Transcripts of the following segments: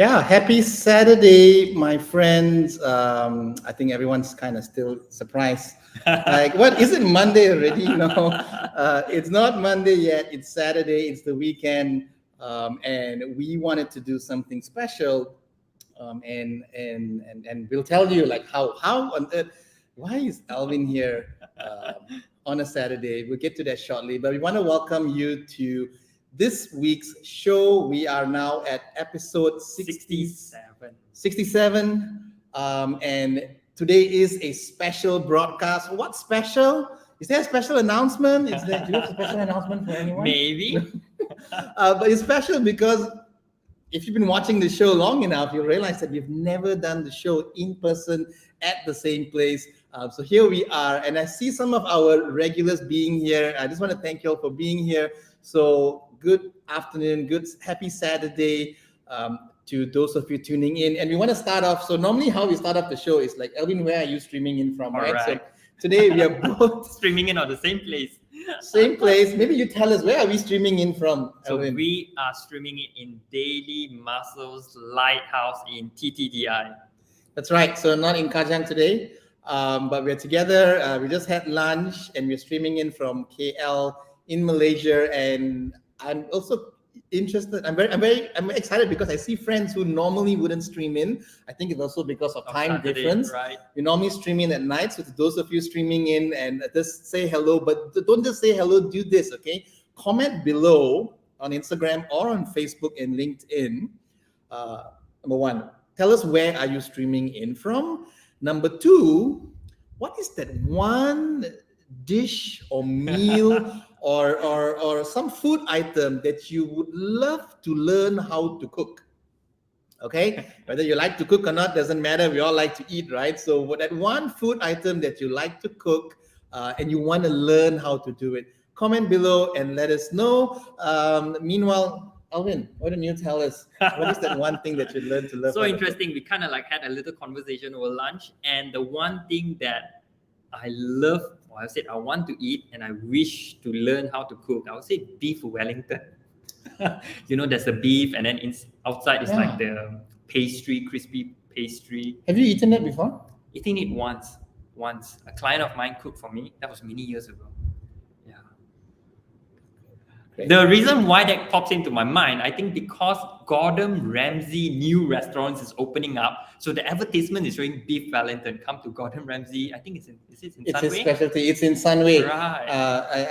Yeah, happy Saturday, my friends. I think everyone's kind of still surprised. Like, what? Is it Monday already? No, it's not Monday yet. It's Saturday. It's the weekend, and we wanted to do something special. And we'll tell you like how on earth. Why is Alvin here on a Saturday? We'll get to that shortly. But we want to welcome you to this week's show. We are now at episode 67. 67. And today is a special broadcast. What's special? Is there a special announcement? Do you have a special announcement for anyone? Maybe. But it's special because if you've been watching the show long enough, you'll realize that we've never done the show in person at the same place. So here we are, and I see some of our regulars being here. I just want to thank you all for being here. So good afternoon, good happy Saturday to those of you tuning in. And we want to start off. So normally how we start off the show is like, Elvin, where are you streaming in from? All right. So right. today we are both Streaming in on the same place. same place. Maybe you tell us, where are we streaming in from, So Elvin? we are streaming it in Daily Muscles Lighthouse in TTDI. That's right. So not in Kajang today, but we're together. We just had lunch and we're streaming in from KL in Malaysia. And I'm also interested. I'm very excited because I see friends who normally wouldn't stream in. I think it's also because of On time Saturday, difference. Right. We normally stream in at night. So to those of you streaming in, and just say hello, but don't just say hello. Do this, okay? Comment below on Instagram or on Facebook and LinkedIn. Number one, tell us where are you streaming in from. Number two, what is that one dish or meal or some food item that you would love to learn how to cook? Okay, whether you like to cook or not doesn't matter. We all like to eat, right? So what that one food item that you like to cook and you want to learn how to do it, comment below and let us know. Meanwhile, Alvin, why don't you tell us what is that one thing that you learned to love? So how to interesting. We kind of like had a little conversation over lunch, and the one thing that I love, or I said I want to eat, and I wish to learn how to cook, I would say beef Wellington. There's the beef, and then outside is like the pastry, crispy pastry. Have you eaten that before? Eating it once. A client of mine cooked for me. That was many years ago. Yeah. Great. The reason why that pops into my mind, I think because Gordon Ramsay new restaurants is opening up. So the advertisement is showing beef Wellington. Come to Gordon Ramsay. I think it's in It's his Sunway? specialty. It's in Sunway. Right.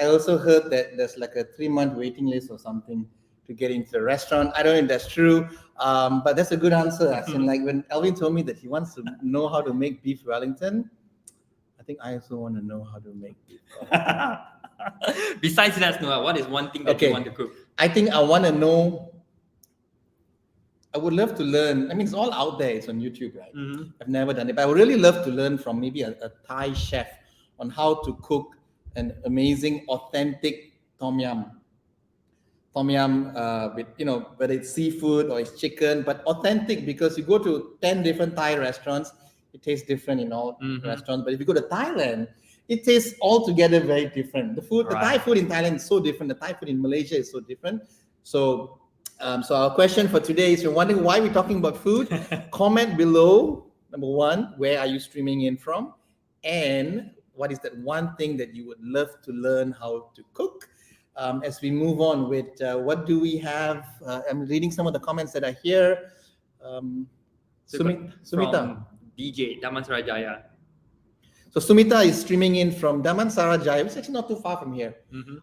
I also heard that there's like a 3-month waiting list or something to get into the restaurant. I don't know if that's true, but that's a good answer. As in, like when Alvin told me that he wants to know how to make beef Wellington, I think I also want to know how to make beef Wellington. Besides that, Noah, what is one thing that Okay. you want to cook? I think I want to know. I would love to learn. I mean, it's all out there. It's on YouTube, right? Mhm. I've never done it, but I would really love to learn from maybe a Thai chef on how to cook an amazing, authentic tom yum. Tom yum with, whether it's seafood or it's chicken, but authentic, because you go to 10 different Thai restaurants, it tastes different in all Mhm. restaurants. But if you go to Thailand, it tastes altogether very different. The Thai Right. food in Thailand is so different. The Thai food in Malaysia is so different. So our question for today is, you're wondering why we're talking about food? Comment below. Number one, where are you streaming in from? And what is that one thing that you would love to learn how to cook? As we move on with what do we have? I'm reading some of the comments that are here. Sumita. From DJ Daman Sarajaya. So Sumita is streaming in from Damansara Jaya, which is actually not too far from here. Mhm.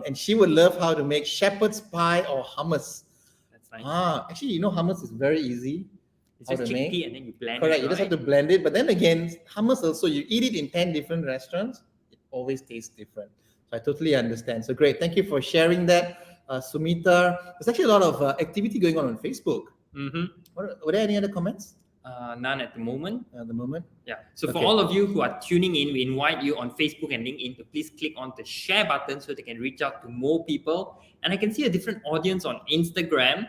And she would love how to make shepherd's pie or hummus. That's nice. Actually, hummus is very easy. It's how just to make. chickpea and then you blend Correct. it, You just have right? to blend it. But then again, hummus also, you eat it in 10 different restaurants, it always tastes different. So I totally understand. So great. Thank you for sharing that, Sumita. There's actually a lot of activity going on Facebook. Mhm. Were there any other comments None at the moment. at the moment? Yeah. So for Okay. all of you who are tuning in, we invite you on Facebook and LinkedIn to please click on the share button so they can reach out to more people. And I can see a different audience on Instagram.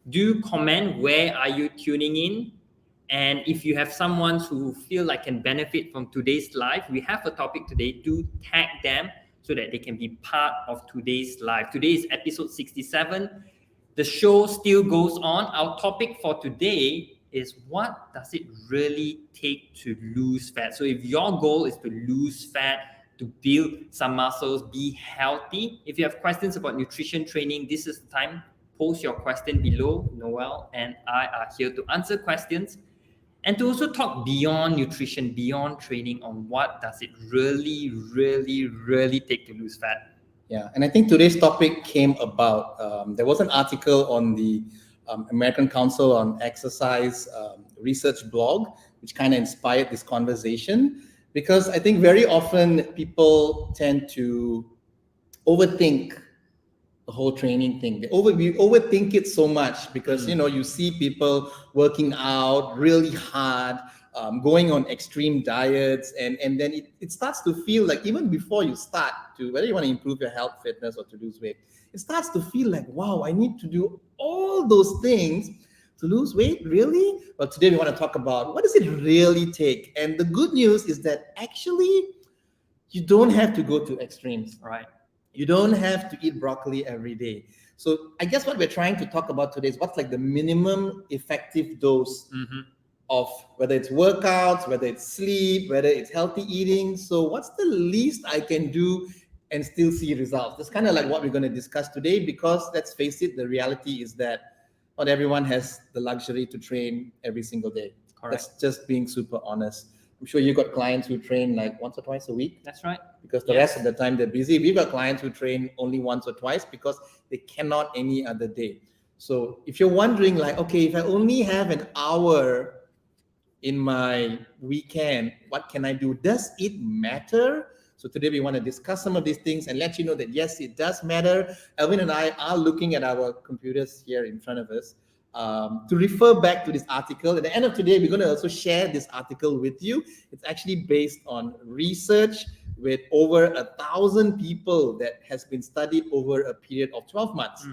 Do comment where are you tuning in, and if you have someone who feel like can benefit from today's live, we have a topic today. Do tag them so that they can be part of today's live. Today is episode 67. the show still goes on. Our topic for today is what does it really take to lose fat? So if your goal is to lose fat, to build some muscles, be healthy. If you have questions about nutrition training, this is the time. Post your question below. Noel and I are here to answer questions and to also talk beyond nutrition, beyond training on what does it really, really, really take to lose fat. Yeah, and I think today's topic came about. There was an article on the American Council on Exercise research blog, which kind of inspired this conversation, because I think very often people tend to overthink the whole training thing. We overthink it so much because you see people working out really hard, going on extreme diets, and then it starts to feel like, even before you start to, whether you want to improve your health, fitness, or to lose weight, it starts to feel like, wow, I need to do all those things to lose weight, really? Well, today we want to talk about what does it really take. And the good news is that actually you don't have to go to extremes. Right. You don't have to eat broccoli every day. So I guess what we're trying to talk about today is what's like the minimum effective dose of whether it's workouts, whether it's sleep, whether it's healthy eating. So what's the least I can do and still see results? That's kind of like what we're going to discuss today, because let's face it, the reality is that not everyone has the luxury to train every single day. Correct. That's just being super honest. I'm sure you got clients who train like once or twice a week. That's right. Because the rest of the time they're busy. We've got clients who train only once or twice because they cannot any other day. So if you're wondering, like, okay, if I only have an hour in my weekend, what can I do? Does it matter? So today we want to discuss some of these things and let you know that yes, it does matter. Elvin and I are looking at our computers here in front of us to refer back to this article. At the end of today, we're going to also share this article with you. It's actually based on research with over 1,000 people that has been studied over a period of 12 months.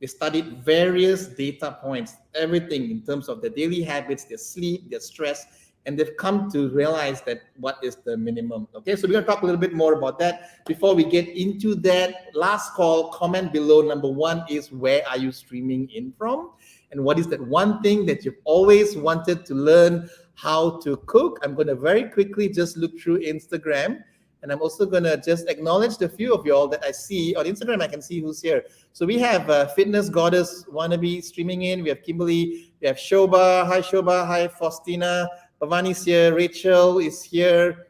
They studied various data points, everything in terms of their daily habits, their sleep, their stress, and they've come to realize that what is the minimum. Okay, so we're going to talk a little bit more about that. Before we get into that, last call, comment below. Number one is, where are you streaming in from? And what is that one thing that you've always wanted to learn how to cook? I'm going to very quickly just look through Instagram. And I'm also going to just acknowledge the few of y'all that I see on Instagram. I can see who's here. So we have Fitness Goddess Wannabe streaming in. We have Kimberly. We have Shoba. Hi, Shoba. Hi, Faustina. Bhavani's here. Rachel is here.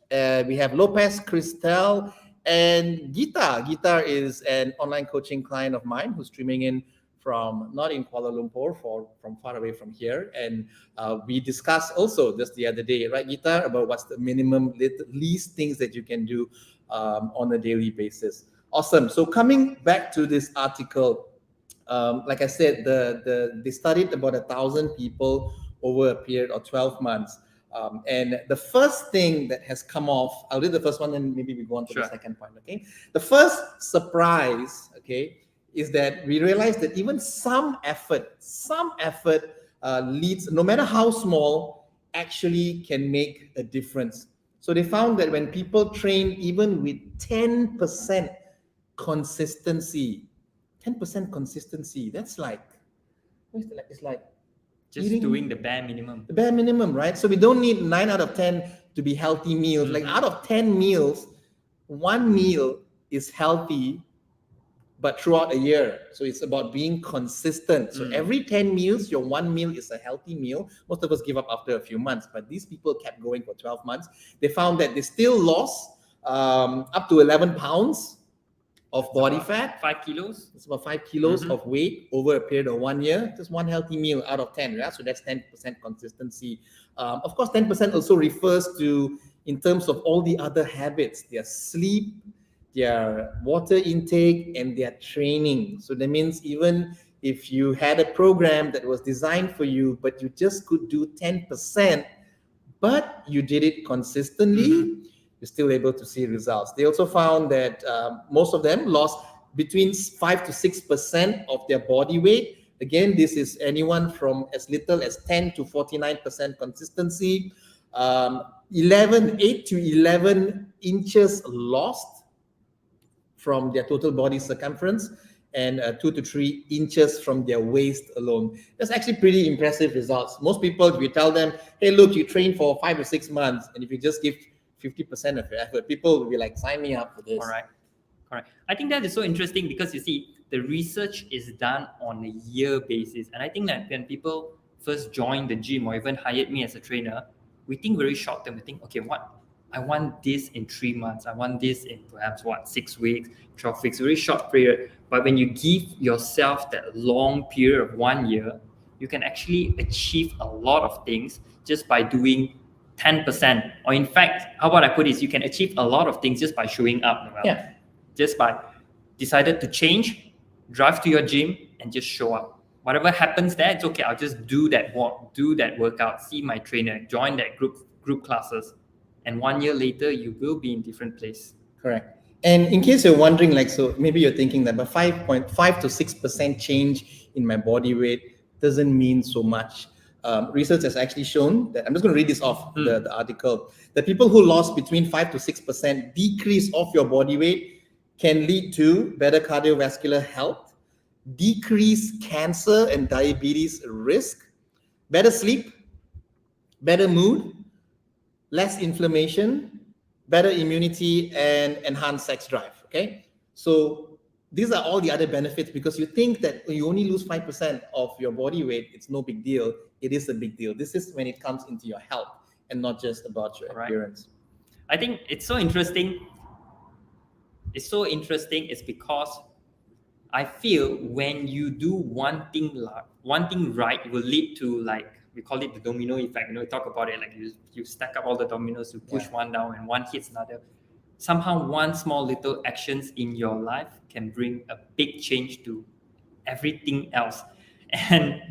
We have Lopez, Christelle, and Gita. Gita is an online coaching client of mine who's streaming in from not in Kuala Lumpur, from far away from here. And we discussed also just the other day, right, Gita, about what's the minimum, least things that you can do on a daily basis. Awesome. So coming back to this article, like I said, they studied about 1,000 people over a period of 12 months. And the first thing that has come off, I'll do the first one and maybe we go on to the second point, okay? The first surprise, okay, is that we realized that even some effort leads, no matter how small, actually can make a difference. So they found that when people train even with 10% consistency, that's like, it's like just doing the bare minimum. The bare minimum, right? So we don't need 9 out of 10 to be healthy meals. Like out of 10 meals, 1 meal is healthy, but throughout a year. So it's about being consistent. So every 10 meals, your 1 meal is a healthy meal. Most of us give up after a few months, but these people kept going for 12 months. They found that they still lost up to 11 pounds of body fat. 5 kilos. It's about 5 kilos of weight over a period of 1 year. Just 1 healthy meal out of 10, right? So that's 10% consistency. Of course, 10% also refers to, in terms of all the other habits, their sleep, their water intake, and their training. So that means even if you had a program that was designed for you, but you just could do 10%, but you did it consistently, you're still able to see results. They also found that most of them lost between 5 to 6% of their body weight. Again, this is anyone from as little as 10 to 49% consistency. 8 to 11 inches lost from their total body circumference, and 2 to 3 inches from their waist alone. That's actually pretty impressive results. Most people, if you tell them, hey, look, you train for 5 to 6 months, and if you just give 50% of your effort, people will be like, sign me up for this. Correct. I think that is so interesting because you see, the research is done on a year basis. And I think that when people first join the gym or even hired me as a trainer, we think very short term. We think, okay, I want this in 3 months. I want this in perhaps 6 weeks, 12 weeks, very short period. But when you give yourself that long period of 1 year, you can actually achieve a lot of things just by doing 10%. Or in fact, how about I put this? You can achieve a lot of things just by showing up. Noel. Yeah. Just by decided to change, drive to your gym and just show up. Whatever happens there, it's okay. I'll just do that walk, do that workout, see my trainer, join that group classes. And 1 year later, you will be in different place. Correct. And in case you're wondering, so maybe you're thinking that, but 5.5 to 6% change in my body weight doesn't mean so much. Research has actually shown that, I'm just going to read this off the article, that people who lost between 5 to 6% decrease of your body weight can lead to better cardiovascular health, decreased cancer and diabetes risk, better sleep, better mood, less inflammation, better immunity, and enhanced sex drive. Okay, so these are all the other benefits, because you think that when you only lose 5% of your body weight, it's no big deal. It is a big deal. This is when it comes into your health and not just about your appearance. I think it's so interesting. It's because I feel when you do one thing right, it will lead to, we call it the domino effect. We talk about it, you stack up all the dominoes, you push one down and one hits another. Somehow one small little actions in your life can bring a big change to everything else. And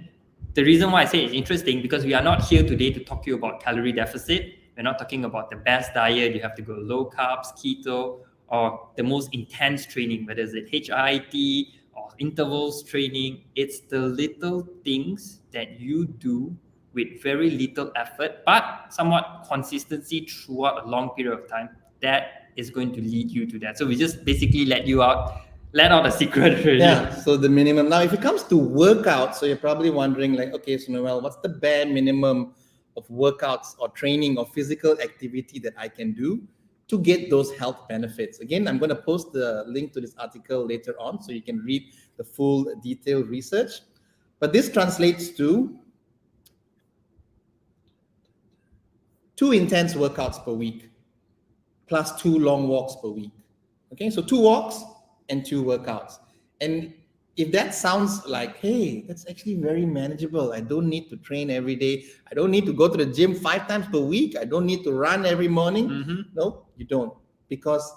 the reason why I say it's interesting, because we are not here today to talk to you about calorie deficit. We're not talking about the best diet. You have to go low carbs, keto, or the most intense training, whether it's HIIT or intervals training. It's the little things that you do with very little effort, but somewhat consistency throughout a long period of time, that is going to lead you to that. So we just basically let out a secret. Really. Yeah, so the minimum. Now, if it comes to workouts, so you're probably wondering, okay, so Noel, what's the bare minimum of workouts or training or physical activity that I can do to get those health benefits? Again, I'm going to post the link to this article later on so you can read the full detailed research. But this translates to 2 intense workouts per week plus 2 long walks per week. Okay, so 2 walks and 2 workouts. And if that sounds like, hey, that's actually very manageable. I don't need to train every day. I don't need to go to the gym 5 times per week. I don't need to run every morning. Mm-hmm. No, you don't, because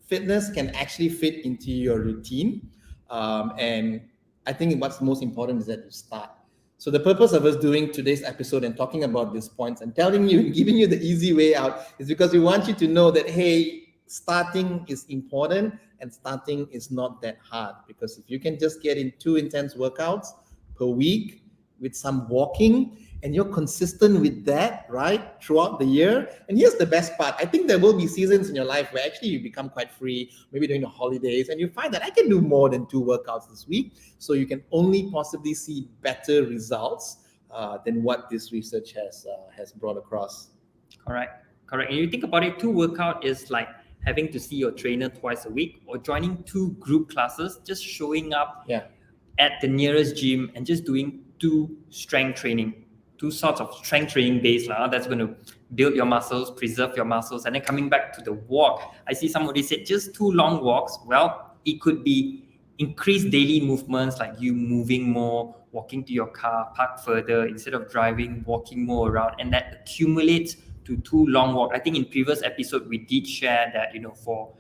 fitness can actually fit into your routine. And I think what's most important is that you start. So the purpose of us doing today's episode and talking about these points and telling you and giving you the easy way out is because we want you to know that, hey, starting is important and starting is not that hard. Because if you can just get in 2 intense workouts per week with some walking, and you're consistent with that, right, throughout the year. And here's the best part. I think there will be seasons in your life where actually you become quite free, maybe during the holidays, and you find that I can do more than 2 workouts this week. So you can only possibly see better results than what this research has brought across. Correct. And you think about it, 2 workout is like having to see your trainer twice a week, or joining 2 group classes, just showing up at the nearest gym and just doing 2 strength training. 2 sorts of strength training base that's going to build your muscles, preserve your muscles, and then coming back to the walk. I see somebody said just 2 long walks. Well, it could be increased daily movements, like you moving more, walking to your car, park further instead of driving, walking more around, and that accumulates to 2 long walks. I think in previous episode we did share that for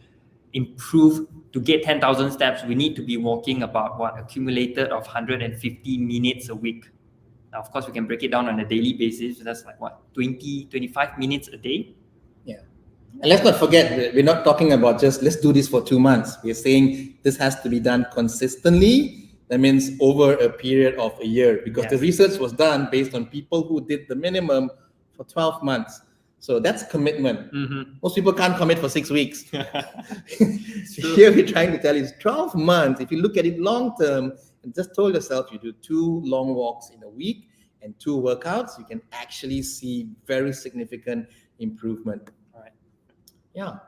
to get 10,000 steps, we need to be walking about accumulated of 150 minutes a week. Now, of course, we can break it down on a daily basis. So that's 25 minutes a day. Yeah. And let's not forget, we're not talking about just let's do this for 2 months. We're saying this has to be done consistently. That means over a period of a year, because the research was done based on people who did the minimum for 12 months. So that's commitment. Mhm. Most people can't commit for 6 weeks. True. Here we're trying to tell you it's 12 months. If you look at it long term and just told yourself you do 2 long walks in a week and 2 workouts, you can actually see very significant improvement. Right. Yeah.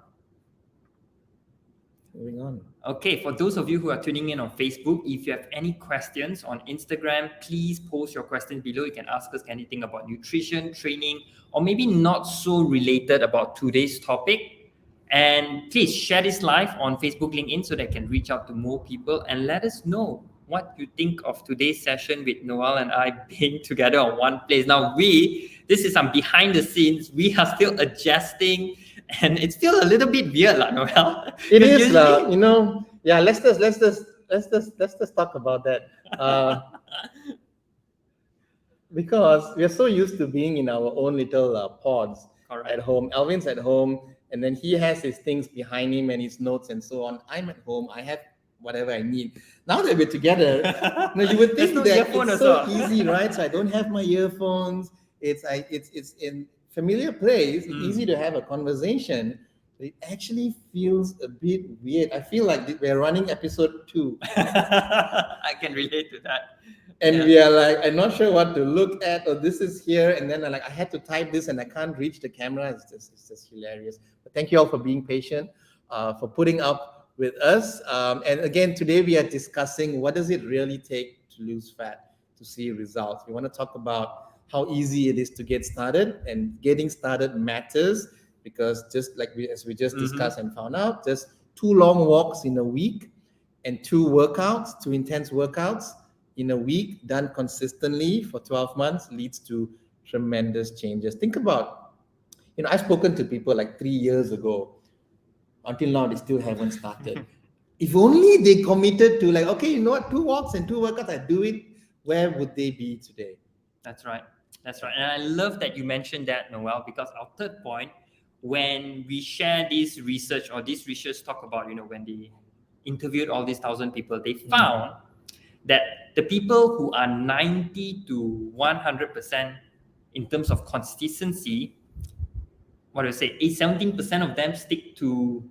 Moving on. Okay, for those of you who are tuning in on Facebook, if you have any questions on Instagram, please post your questions below. You can ask us anything about nutrition, training, or maybe not so related about today's topic. And please share this live on Facebook, LinkedIn, so that I can reach out to more people, and let us know what you think of today's session with Noel and I being together on one place. Now, this is some behind the scenes. We are still adjusting, and it's still a little bit weird, Noel. It is, Usually- you know. Yeah, let's just talk about that. Because we are so used to being in our own little pods Correct. at home. Alvin's at home, and then he has his things behind him and his notes and so on. I'm at home. I have whatever I need. Now that we're together, you would think There's no that earphone it's so as well. easy, right? So I don't have my earphones. It's in familiar place. It's easy to have a conversation. It actually feels a bit weird. I feel like we're running episode 2. I can relate to that. And Yeah. we are like, I'm not sure what to look at, or this is here, and then I had to type this and I can't reach the camera. It's just hilarious. But thank you all for being patient, for putting up with us. And again, today we are discussing what does it really take to lose fat, to see results. We want to talk about how easy it is to get started, and getting started matters because just like as we just discussed and found out, just 2 long walks in a week and 2 workouts, 2 intense workouts in a week done consistently for 12 months leads to tremendous changes. Think about, I've spoken to people like 3 years ago. Until now, they still haven't started. If only they committed to like, okay, 2 walks and 2 workouts, I do it, where would they be today? That's right. That's right. And I love that you mentioned that, Noel, because our third point, when we share this research, or this research talk about, when they interviewed all these 1,000 people, they found that the people who are 90 to 100% in terms of consistency, 17% of them stick to.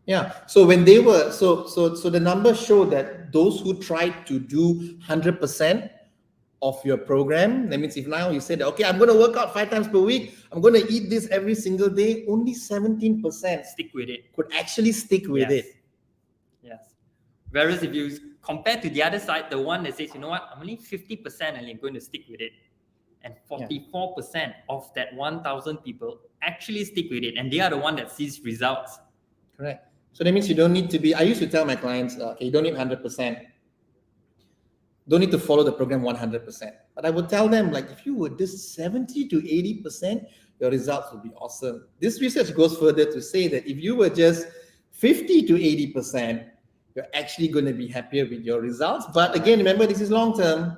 Yeah. So when they were, so the numbers show that those who tried to do 100% of your program, that means if now you said, okay, I'm going to work out 5 times per week, I'm going to eat this every single day, only 17% stick with it. could actually stick with it. Yes. Whereas if you compare to the other side, the one that says, you know what, I'm only 50% and I'm going to stick with it. And 44% of that 1,000 people actually stick with it. And they are the one that sees results. Correct. So that means you don't need to be, I used to tell my clients, okay, you don't need 100%. Don't need to follow the program 100%. But I would tell them, like, if you were just 70 to 80%, your results would be awesome. This research goes further to say that if you were just 50 to 80%, you're actually going to be happier with your results. But again, remember, this is long term.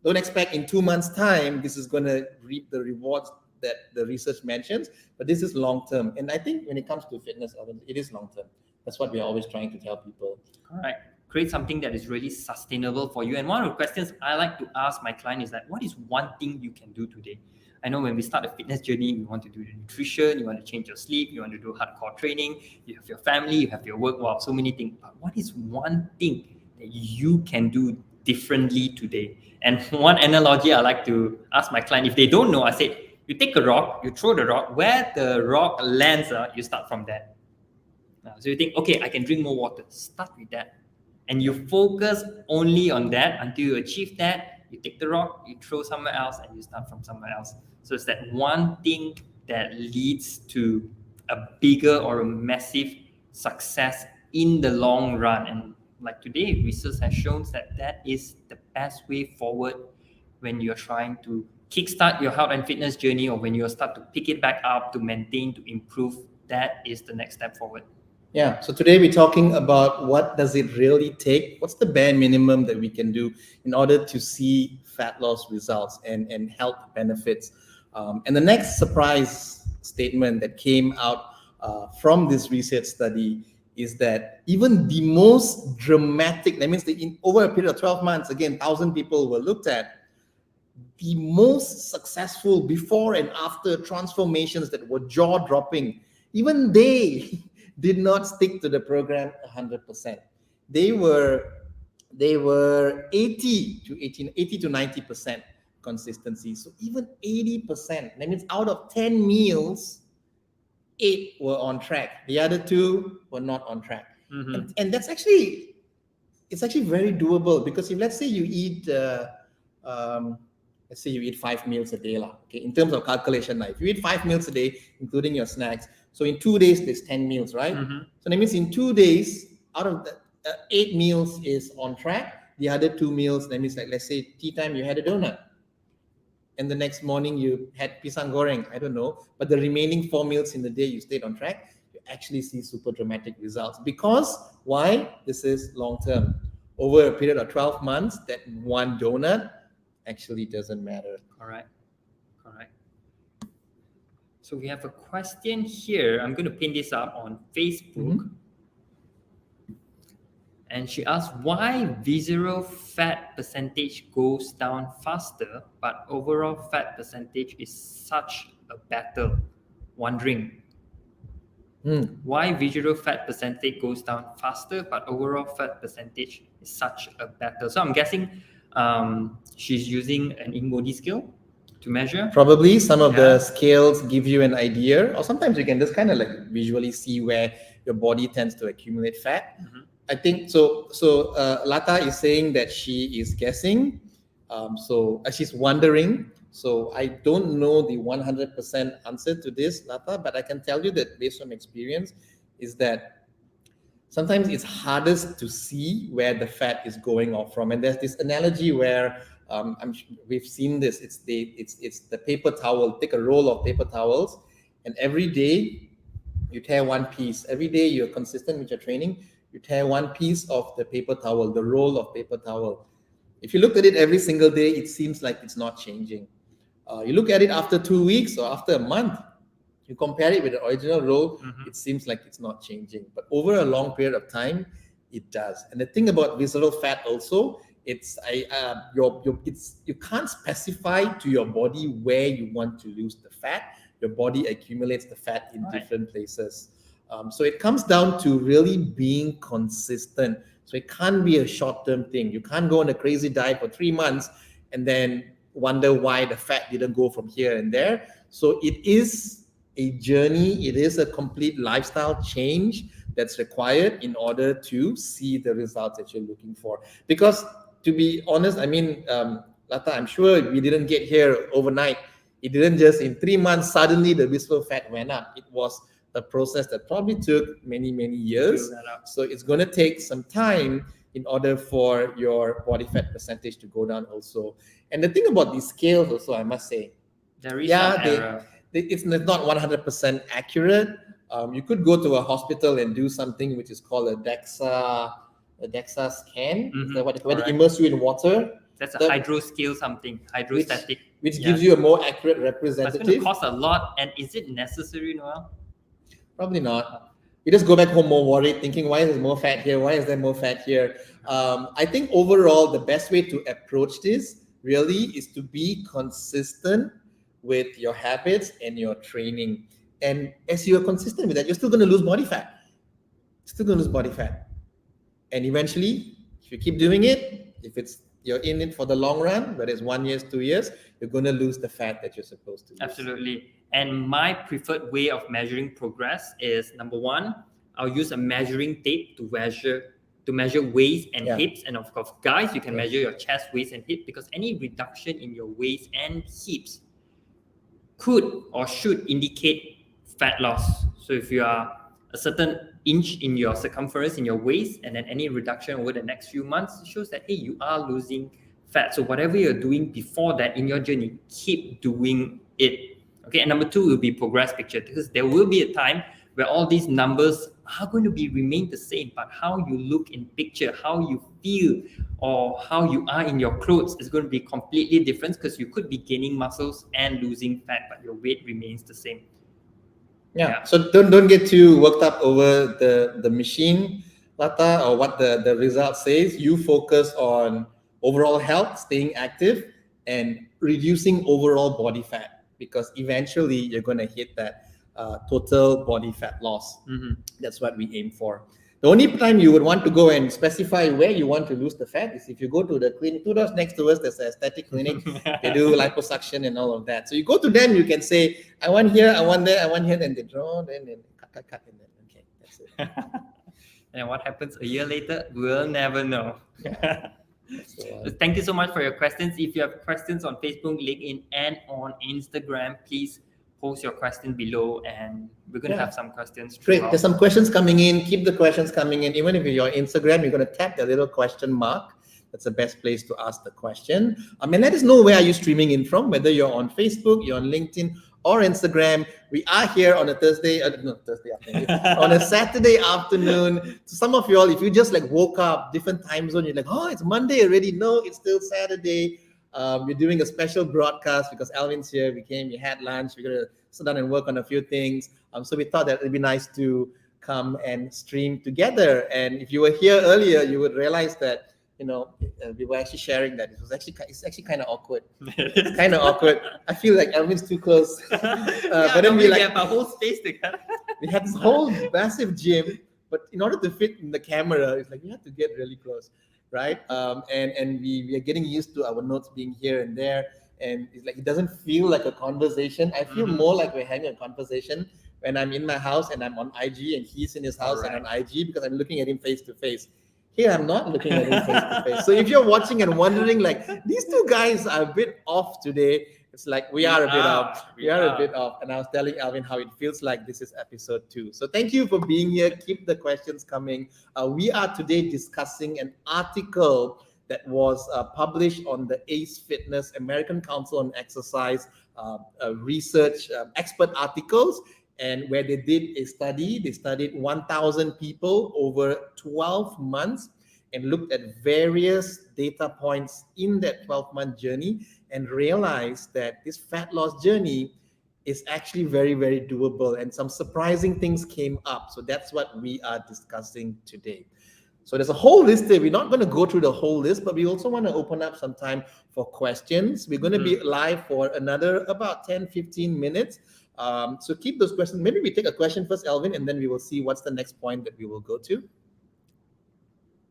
Don't expect in 2 months' time, this is going to reap the rewards that the research mentions, but this is long term. And I think when it comes to fitness, it is long term. That's what we're always trying to tell people. Correct. Create something that is really sustainable for you. And one of the questions I like to ask my client is that, what is one thing you can do today? I know when we start a fitness journey, we want to do the nutrition, you want to change your sleep, you want to do hardcore training, you have your family, you have your work, wow, so many things. But what is one thing that you can do differently today? And one analogy I like to ask my client, if they don't know, I say, you take a rock, you throw the rock, where the rock lands, you start from that. So you think, okay, I can drink more water. Start with that. And you focus only on that until you achieve that. You take the rock, you throw somewhere else, and you start from somewhere else. So it's that one thing that leads to a bigger or a massive success in the long run. And like today, research has shown that that is the best way forward when you're trying to kickstart your health and fitness journey, or when you start to pick it back up, to maintain, to improve. That is the next step forward. Yeah. So today we're talking about what does it really take? What's the bare minimum that we can do in order to see fat loss results and health benefits? And the next surprise statement that came out from this research study is that even the most dramatic, that means over a period of 12 months, again, 1,000 people were looked at, the most successful before and after transformations that were jaw-dropping, even they did not stick to the program 100%. They were 80 to 90% consistency. So even 80%, that means out of 10 meals, 8 were on track. The other 2 were not on track. And that's actually, it's actually very doable, because if let's say you eat, let's say you eat 5 meals a day, okay, in terms of calculation, if you eat 5 meals a day, including your snacks, so in 2 days, there's 10 meals, right? So that means in 2 days, out of the 8 meals is on track. The other 2 meals, that means like, let's say tea time, you had a donut. And the next morning you had pisang goreng, I don't know. But the remaining 4 meals in the day, you stayed on track. You actually see super dramatic results. Because, why? This is long-term. Over a period of 12 months, that one donut actually doesn't matter. Correct. So we have a question here. I'm going to pin this up on Facebook. And she asks, why visceral fat percentage goes down faster, but overall fat percentage is such a battle? Wondering why visceral fat percentage goes down faster, but overall fat percentage is such a battle. So I'm guessing she's using an InBody scale to measure. Probably some of the scales give you an idea, or sometimes you can just kind of like visually see where your body tends to accumulate fat. I think so. Lata is saying that she is guessing. She's wondering. So I don't know the 100% answer to this, Lata, but I can tell you that based on experience, is that sometimes it's hardest to see where the fat is going off from. And there's this analogy where we've seen this. It's the paper towel. Take a roll of paper towels, and every day you tear one piece. Every day you're consistent with your training. You tear one piece of the paper towel, the roll of paper towel. If you look at it every single day, it seems like it's not changing. You look at it after 2 weeks or after a month, you compare it with the original roll, it seems like it's not changing. But over a long period of time, it does. And the thing about visceral fat also, you can't specify to your body where you want to lose the fat. Your body accumulates the fat in different places. So it comes down to really being consistent. So it can't be a short-term thing. You can't go on a crazy diet for 3 months and then wonder why the fat didn't go from here and there. So it is a journey. It is a complete lifestyle change that's required in order to see the results that you're looking for. Because to be honest, I mean, Lata, I'm sure we didn't get here overnight. It didn't just in 3 months, suddenly the visceral fat went up. It was a process that probably took many years. So it's going to take some time in order for your body fat percentage to go down also. And the thing about these scales also, I must say, there is some error. It's not 100% accurate. You could go to a hospital and do something which is called a DEXA scan. Is that what they immerse you in water? That's a hydro scale something, hydrostatic. Which gives you a more accurate representative. But it's going to cost a lot. And is it necessary, Noel? Probably not. You just go back home more worried, thinking, why is there more fat here? Why is there more fat here? I think overall, the best way to approach this really is to be consistent with your habits and your training. And as you're consistent with that, you're still going to lose body fat. And eventually, if you keep doing it, you're in it for the long run, whether it's 1 year, 2 years, you're going to lose the fat that you're supposed to lose. Absolutely. And my preferred way of measuring progress is, number one, I'll use a measuring tape to measure waist and hips. And of course, guys, you can measure your chest, waist, and hip, because any reduction in your waist and hips could or should indicate fat loss. So if you are a certain inch in your circumference in your waist, and then any reduction over the next few months shows that, hey, you are losing fat. So whatever you're doing before that in your journey, keep doing it. Okay, and number two will be progress picture, because there will be a time where all these numbers are going to remain the same, but how you look in picture, how you feel, or how you are in your clothes is going to be completely different, because you could be gaining muscles and losing fat, but your weight remains the same. Yeah. So don't get too worked up over the machine, Lata, or what the result says. You focus on overall health, staying active, and reducing overall body fat, because eventually you're going to hit that total body fat loss. That's what we aim for. The only time you would want to go and specify where you want to lose the fat is if you go to the clinic 2 doors next to us. There's an aesthetic clinic. They do liposuction and all of that. So you go to them, you can say, I want here, I want there, I want here, then they draw, then cut, and then okay, that's it. And what happens a year later, we'll never know. So, Thank you so much for your questions. If you have questions on Facebook, LinkedIn, and on Instagram, please post your question below, and we're going to have some questions. Great. There's some questions coming in. Keep the questions coming in. Even if you're on Instagram, you're going to tap the little question mark. That's the best place to ask the question. And let us know where are you streaming in from, whether you're on Facebook, you're on LinkedIn, or Instagram. We are here on a Thursday afternoon, on a Saturday afternoon. So some of you all, if you just like woke up, different time zone, you're like, oh, it's Monday already. No, it's still Saturday. We're doing a special broadcast because Alvin's here. We had lunch. We're going to sit down and work on a few things. So we thought that it'd be nice to come and stream together. And if you were here earlier, you would realize that, we were actually sharing that. It's actually kind of awkward. It's kind of awkward. I feel like Alvin's too close. But then we have a whole space together. We had this whole massive gym, but in order to fit in the camera, it's like we had to get really close, right? And we are getting used to our notes being here and there, and it's like it doesn't feel like a conversation. I feel more like we're having a conversation when I'm in my house and I'm on IG and he's in his house and on IG, because I'm looking at him face to face. Here, I'm not looking at him face to face. So if you're watching and wondering, like, these two guys are a bit off today, it's like we are a bit off. We are a bit off. And I was telling Alvin how it feels like this is episode 2. So thank you for being here. Keep the questions coming. We are today discussing an article that was published on the ACE Fitness, American Council on Exercise research expert articles. And where they did a study, they studied 1,000 people over 12 months and looked at various data points in that 12-month journey and realized that this fat loss journey is actually very, very doable, and some surprising things came up. So that's what we are discussing today. So there's a whole list there. We're not going to go through the whole list, but we also want to open up some time for questions. We're going to be live for another about 10-15 minutes. So keep those questions. Maybe we take a question first, Alvin, and then we will see what's the next point that we will go to.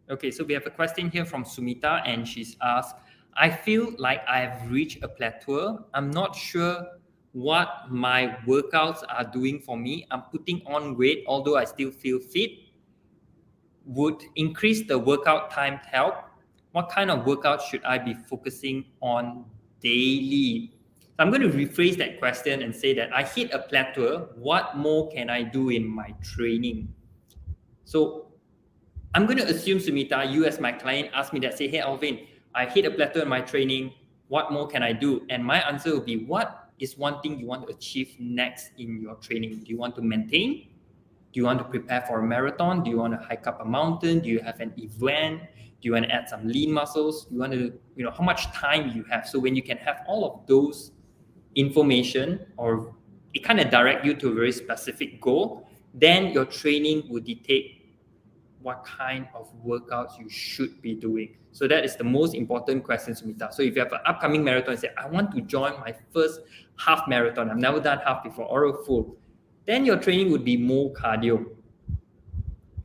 Okay, so we have a question here from Sumita, and she's asked, I feel like I have reached a plateau. I'm not sure what my workouts are doing for me. I'm putting on weight, although I still feel fit. Would increase the workout time help? What kind of workout should I be focusing on daily? I'm going to rephrase that question and say that I hit a plateau. What more can I do in my training? So I'm going to assume, Sumita, you as my client asked me that, say, hey, Alvin, I hit a plateau in my training. What more can I do? And my answer will be, what is one thing you want to achieve next in your training? Do you want to maintain? Do you want to prepare for a marathon? Do you want to hike up a mountain? Do you have an event? Do you want to add some lean muscles? Do you want to, how much time you have? So when you can have all of those information, or it kind of direct you to a very specific goal, then your training will dictate what kind of workouts you should be doing. So that is the most important question, Sumita. So if you have an upcoming marathon and say, I want to join my first half marathon, I've never done half before, or a full, then your training would be more cardio.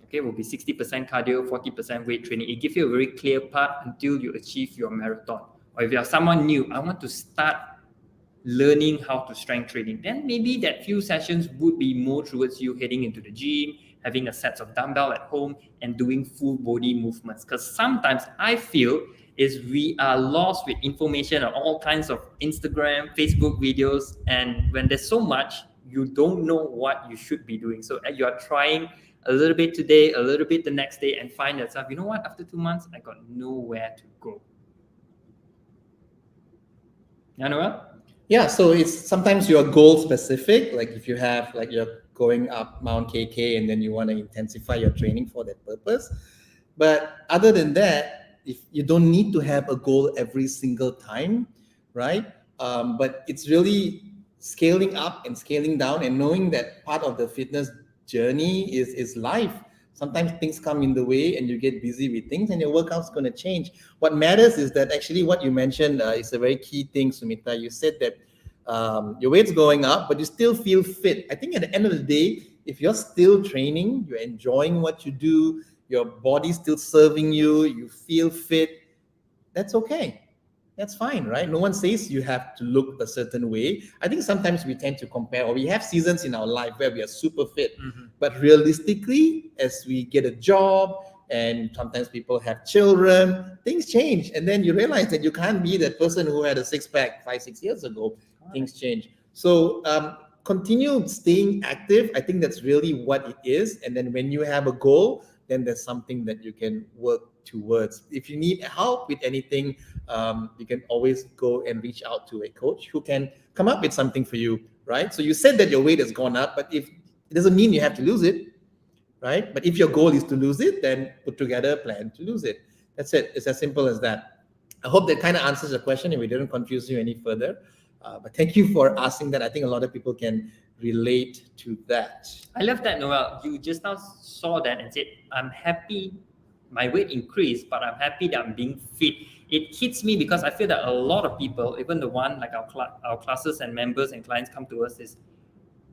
Okay, it will be 60% cardio, 40% weight training. It gives you a very clear path until you achieve your marathon. Or if you are someone new, I want to start learning how to strength training, then maybe that few sessions would be more towards you heading into the gym, having a set of dumbbell at home and doing full body movements. Because sometimes I feel is we are lost with information on all kinds of Instagram, Facebook videos, and when there's so much, you don't know what you should be doing. So you are trying a little bit today, a little bit the next day, and find yourself, you know what, after 2 months, I got nowhere to go. Yanuel? Yeah, so it's sometimes you're goal specific. Like if you have, like you're going up Mount KK and then you want to intensify your training for that purpose. But other than that, if you don't need to have a goal every single time, right? But it's really scaling up and scaling down and knowing that part of the fitness journey is life. Sometimes things come in the way and you get busy with things and your workout's going to change. What matters is that actually what you mentioned is a very key thing, Sumita. You said that your weight's going up, but you still feel fit. I think at the end of the day, if you're still training, you're enjoying what you do, your body's still serving you, you feel fit, that's okay. That's fine, right? No one says you have to look a certain way. I think sometimes we tend to compare, or we have seasons in our life where we are super fit. But realistically, as we get a job and sometimes people have children, things change. And then you realize that you can't be that person who had a six pack 5-6 years ago. Things change. So continue staying active. I think that's really what it is. And then when you have a goal, then there's something that you can work towards. If you need help with anything, you can always go and reach out to a coach who can come up with something for you, right? So you said that your weight has gone up, but if it doesn't mean you have to lose it, right? But if your goal is to lose it, then put together a plan to lose it. That's it. It's as simple as that. I hope that kind of answers the question and we didn't confuse you any further. But thank you for asking that. I think a lot of people can relate to that. I love that, Noel. You just now saw that and said, I'm happy my weight increased, but I'm happy that I'm being fit. It hits me because I feel that a lot of people, even the one like our classes and members and clients come to us, is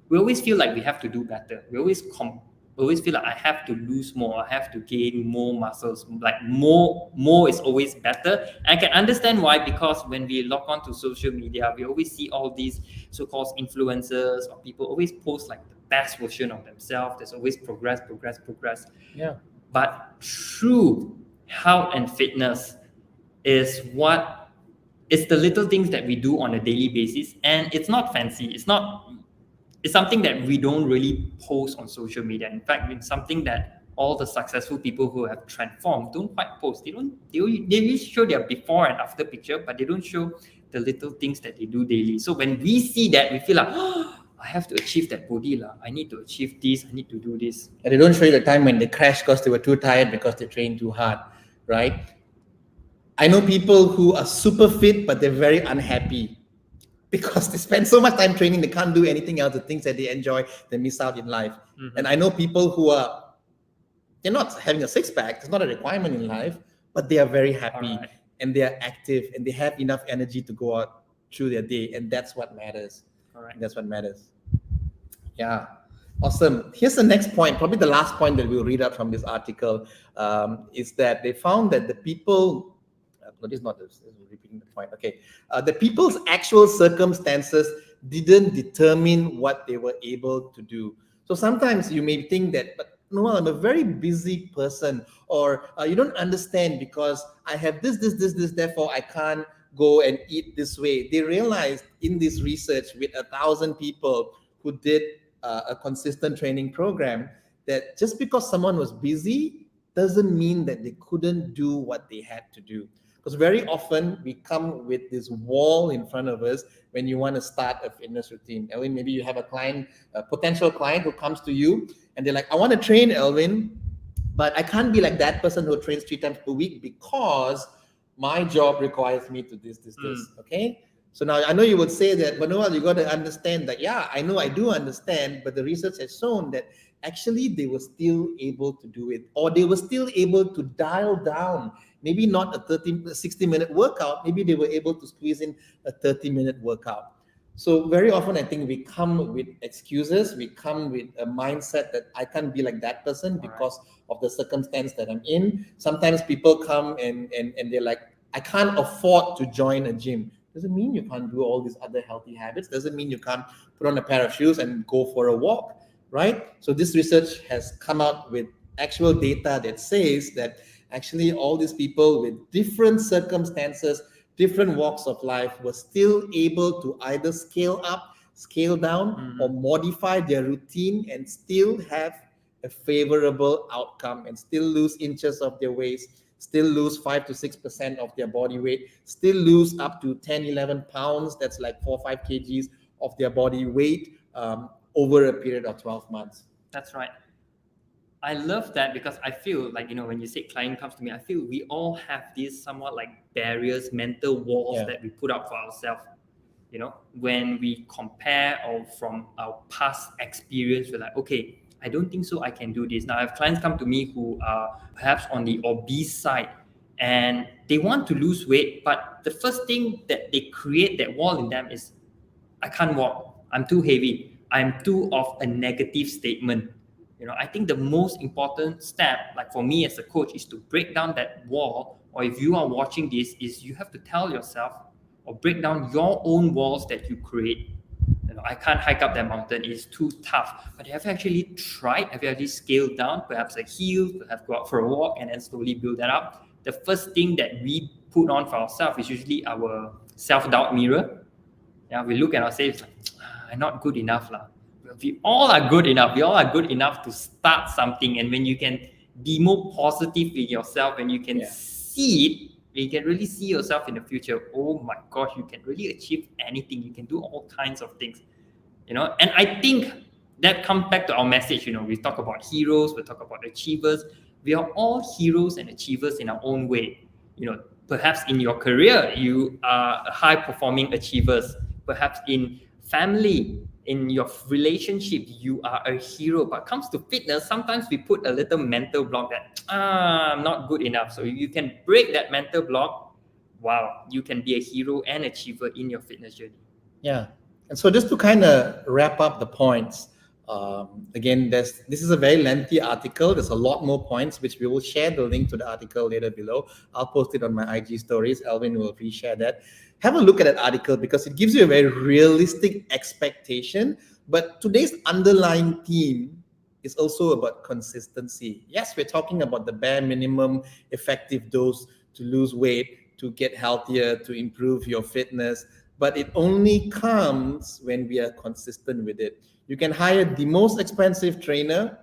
we always feel like we have to do better. We always feel like I have to lose more, I have to gain more muscles, like more is always better. And I can understand why, because when we log on to social media, we always see all these so-called influencers or people always post like the best version of themselves. There's always progress. Yeah. But true health and fitness is the little things that we do on a daily basis, and it's not fancy. It's something that we don't really post on social media. In fact, it's something that all the successful people who have transformed don't quite post. They just show their before and after picture, but they don't show the little things that they do daily. So when we see that, we feel like, oh, I have to achieve that body. I need to achieve this. I need to do this. And they don't show you the time when they crashed because they were too tired because they trained too hard, right? I know people who are super fit, but they're very unhappy because they spend so much time training, they can't do anything else, the things that they enjoy, they miss out in life. And I know people who they're not having a six-pack, it's not a requirement in life, but they are very happy and they are active and they have enough energy to go out through their day. And that's what matters. That's what matters. Yeah. Awesome. Here's the next point, probably the last point that we'll read out from this article, is that they found that the people, no, this is not this, is repeating the point. Okay. The people's actual circumstances didn't determine what they were able to do. So sometimes you may think that, but no, I'm a very busy person, or you don't understand because I have this, therefore I can't go and eat this way. They realized in this research with 1,000 people who did a consistent training program that just because someone was busy doesn't mean that they couldn't do what they had to do. Because very often we come with this wall in front of us when you want to start a fitness routine. Elvin, maybe you have a client, a potential client who comes to you and they're like, I want to train, Elvin, but I can't be like that person who trains 3 times per week because my job requires me to this. Okay. So now I know you would say that, but Noel, you got to understand that, yeah, I know I do understand, but the research has shown that actually they were still able to do it, or they were still able to dial down, maybe not a 60-minute workout, maybe they were able to squeeze in a 30-minute workout. So very often I think we come with excuses, we come with a mindset that I can't be like that person because of the circumstance that I'm in. Sometimes people come and they're like, I can't afford to join a gym. Doesn't mean you can't do all these other healthy habits. Doesn't mean you can't put on a pair of shoes and go for a walk, right? So this research has come out with actual data that says that actually all these people with different circumstances, different walks of life were still able to either scale up, scale down, or modify their routine and still have a favorable outcome and still lose inches of their waist, still lose 5 to 6% of their body weight, still lose up to 10, 11 pounds, that's like 4 or 5 kgs of their body weight over a period of 12 months. That's right. I love that because I feel like, when you say client comes to me, I feel we all have these somewhat like barriers, mental walls that we put up for ourselves. When we compare or from our past experience, we're like, okay, I don't think so I can do this. Now I have clients come to me who are perhaps on the obese side and they want to lose weight, but the first thing that they create that wall in them is, I can't walk, I'm too heavy, I'm too of a negative statement. I think the most important step, like for me as a coach, is to break down that wall. Or if you are watching this, is you have to tell yourself or break down your own walls that you create. I can't hike up that mountain, it's too tough. But have you actually tried? Have you actually scaled down, perhaps a hill, perhaps go out for a walk and then slowly build that up? The first thing that we put on for ourselves is usually our self-doubt mirror. Yeah, we look at ourselves like, I'm not good enough. We all are good enough. We all are good enough to start something. And when you can be more positive with yourself, and you can see it, you can really see yourself in the future. Oh my gosh, you can really achieve anything. You can do all kinds of things. And I think that comes back to our message. We talk about heroes, we talk about achievers. We are all heroes and achievers in our own way. Perhaps in your career, you are high performing achievers. Perhaps in family, in your relationship, you are a hero. But comes to fitness, sometimes we put a little mental block that I'm not good enough. So you can break that mental block. Wow, you can be a hero and achiever in your fitness journey. Yeah. And so just to kind of wrap up the points, again, this is a very lengthy article. There's a lot more points, which we will share the link to the article later below. I'll post it on my IG stories. Alvin will reshare that. Have a look at that article because it gives you a very realistic expectation. But today's underlying theme is also about consistency. Yes, we're talking about the bare minimum effective dose to lose weight, to get healthier, to improve your fitness. But it only comes when we are consistent with it. You can hire the most expensive trainer,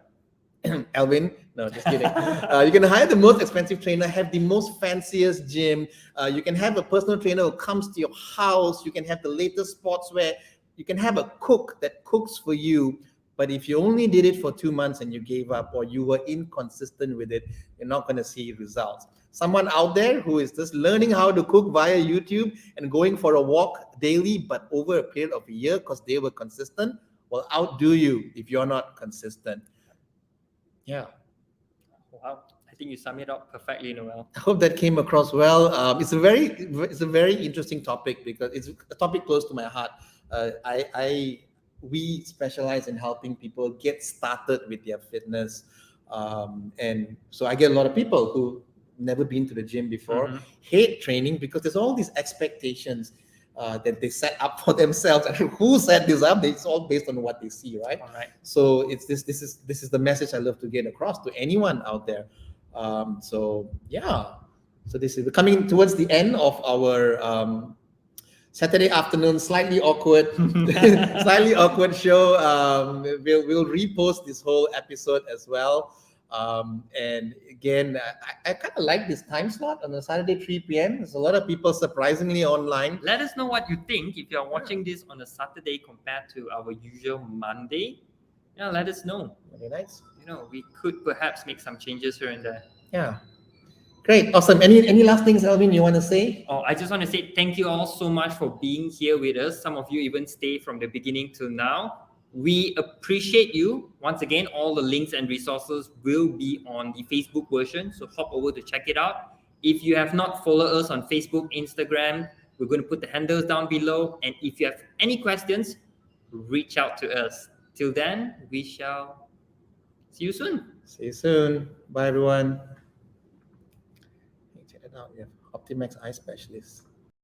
Alvin. No, just kidding. You can hire the most expensive trainer, have the most fanciest gym. You can have a personal trainer who comes to your house. You can have the latest sportswear. You can have a cook that cooks for you. But if you only did it for 2 months and you gave up, or you were inconsistent with it, you're not going to see results. Someone out there who is just learning how to cook via YouTube and going for a walk daily, but over a period of a year because they were consistent, will outdo you if you're not consistent. Yeah. Wow, I think you sum it up perfectly, Noel. I hope that came across well. It's a very interesting topic because it's a topic close to my heart. We specialize in helping people get started with their fitness, and so I get a lot of people who never been to the gym before, hate training because there's all these expectations that they set up for themselves. And who set this up? It's all based on what they see, right? All right. So it's this is the message I love to get across to anyone out there. So this is coming towards the end of our Saturday afternoon, slightly awkward show. We'll repost this whole episode as well. And again, I kind of like this time slot on a Saturday 3 p.m. There's a lot of people surprisingly online. Let us know what you think if you're watching this on a Saturday compared to our usual Monday. Yeah, let us know. Very nice. We could perhaps make some changes here and there. Yeah. Great. Awesome. Any last things, Alvin, you want to say? Oh, I just want to say thank you all so much for being here with us. Some of you even stay from the beginning till now. We appreciate you. Once again, all the links and resources will be on the Facebook version, so hop over to check it out. If you have not followed us on Facebook, Instagram, we're going to put the handles down below. And if you have any questions, reach out to us. Till then, we shall see you soon. See you soon. Bye, everyone. Check it out. We have Optimax Eye Specialist.